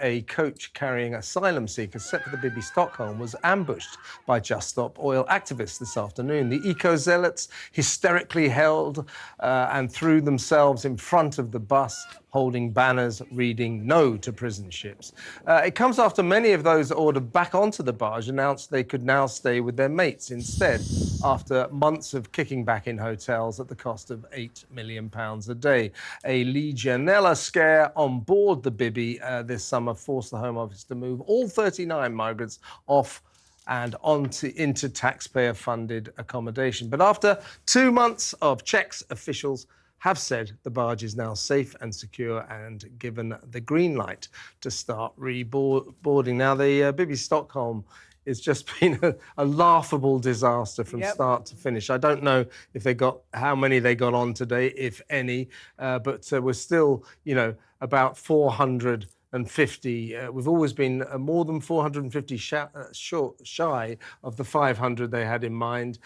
a coach carrying asylum seekers set for the Bibby Stockholm was ambushed by Just Stop Oil activists this afternoon. The eco-zealots hysterically held and threw themselves in front of the bus, holding banners reading "No to prison ships." It comes after many of those ordered back onto the barge announced they could now stay with their mates instead, after months of kicking back in hotels at the cost of £8 million a day. A Legionella scare on board the Bibby this summer forced the Home Office to move all 39 migrants off and into taxpayer-funded accommodation. But after 2 months of checks, officials have said the barge is now safe and secure and given the green light to start reboarding. Now, the Bibby Stockholm has just been a laughable disaster from start to finish. I don't know if how many they got on today, if any, but we're still, about 450. We've always been more than 450 shy of the 500 they had in mind.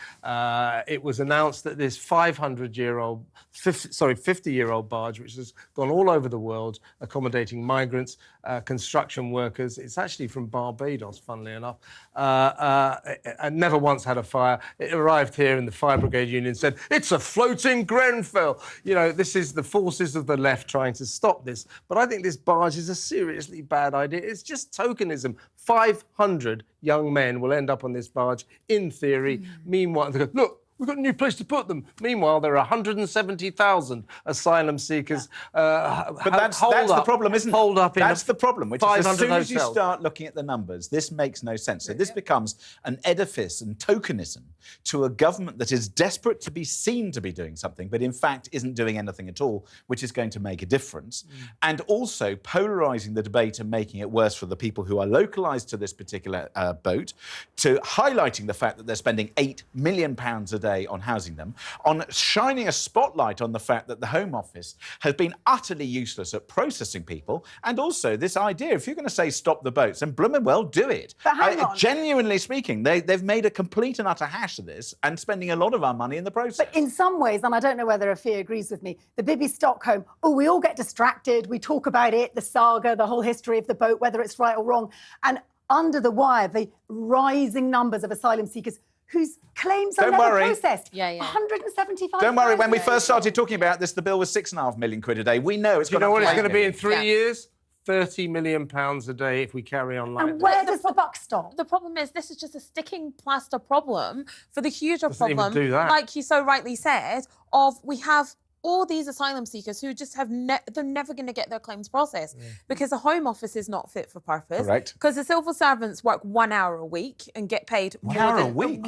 It was announced that this 50-year-old barge, which has gone all over the world, accommodating migrants, construction workers. It's actually from Barbados, funnily enough. And never once had a fire. It arrived here and the Fire Brigade Union said, "It's a floating Grenfell." This is the forces of the left trying to stop this. But I think this barge is a seriously bad idea. It's just tokenism. 500 young men will end up on this barge, in theory. Meanwhile, they go, "Look, we've got a new place to put them." Meanwhile, there are 170,000 asylum seekers. But that's the problem, isn't it? Hold up. That's the problem, which is as soon as you hotels. start looking at the numbers, this makes no sense. So this becomes an edifice and tokenism to a government that is desperate to be seen to be doing something, but in fact isn't doing anything at all, which is going to make a difference. And also polarising the debate and making it worse for the people who are localised to this particular boat, to highlighting the fact that they're spending £8 million a day on housing them, on shining a spotlight on the fact that the Home Office has been utterly useless at processing people, and also this idea, if you're going to say stop the boats, then blooming well do it. But hang on. Genuinely speaking, they've made a complete and utter hash of this and spending a lot of our money in the process. But in some ways, and I don't know whether Afia agrees with me, the Bibby Stockholm, we all get distracted, we talk about it, the saga, the whole history of the boat, whether it's right or wrong, and under the wire, the rising numbers of asylum seekers whose claims are never processed. 175,000. Don't worry, when we first started talking about this, the bill was £6.5 million a day. We know it's got. You know what it's going to be in 3 years? £30 million a day if we carry on like that. And where does the buck stop? The problem is this is just a sticking plaster problem for the huger problem, even do that. like you so rightly said, of we have all these asylum seekers who just have they're never going to get their claims processed because the Home Office is not fit for purpose. Correct. Because the civil servants work 1 hour a week and get paid more than we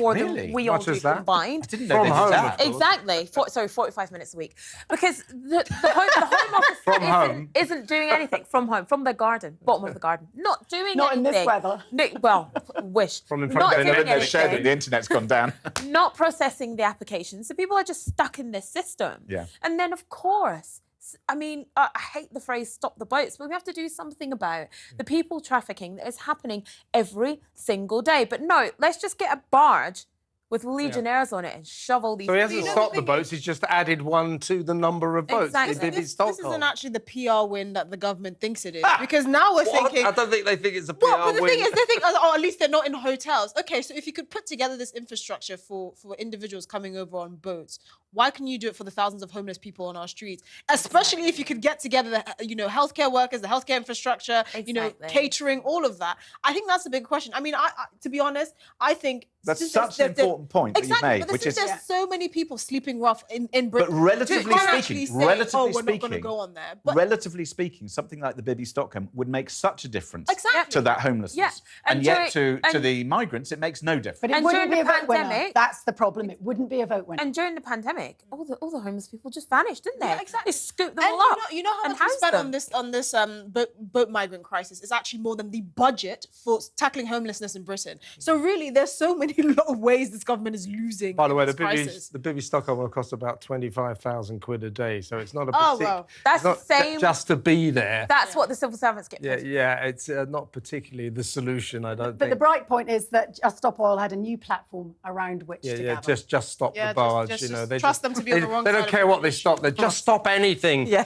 all do combined. I didn't know they did that. Exactly. 45 minutes a week. Because the Home Office isn't doing anything from home, from their garden, bottom of the garden. Not doing anything. Not in this weather. Well, wish. From in front of they've shared that the internet's gone down. Not processing the applications. So people are just stuck in this system. Yeah. And then, of course, I mean, I hate the phrase stop the boats, but we have to do something about the people trafficking that is happening every single day. But no, let's just get a barge with Legionnaires on it and shove all these... So he hasn't stopped the boats, he's just added one to the number of boats. Exactly. This isn't actually the PR win that the government thinks it is. Because now we're thinking... I don't think they think it's a PR win. But the thing is, they think, or at least they're not in hotels. OK, so if you could put together this infrastructure for individuals coming over on boats, why can you do it for the thousands of homeless people on our streets? Especially if you could get together the, healthcare workers, the healthcare infrastructure, catering, all of that. I think that's the big question. I mean, to be honest, I think... That's such an important point that you've made, which is there's so many people sleeping rough in Britain. But relatively speaking, we're not going to go on there. But relatively speaking, something like the Bibby Stockholm would make such a difference to that homelessness. Yeah. And yet to the migrants, it makes no difference. But it wouldn't be a vote winner. That's the problem. It wouldn't be a vote winner. And during the pandemic, all the homeless people just vanished, didn't they? Yeah, exactly. They scooped them all up. You know how much we spent on this boat migrant crisis is actually more than the budget for tackling homelessness in Britain. So really, there's so many lot of ways this government is losing. By the way, the crisis. Bibby Stockholm will cost about 25,000 quid a day, so it's not a that's the same. Just to be there. That's what the civil servants get paid. Yeah, it's not particularly the solution, I don't think. But the bright point is that Just Stop Oil had a new platform around which to gather. Just stop the barge. Just trust them to be on the wrong side. They don't care what they stop. They just stop anything. Yeah.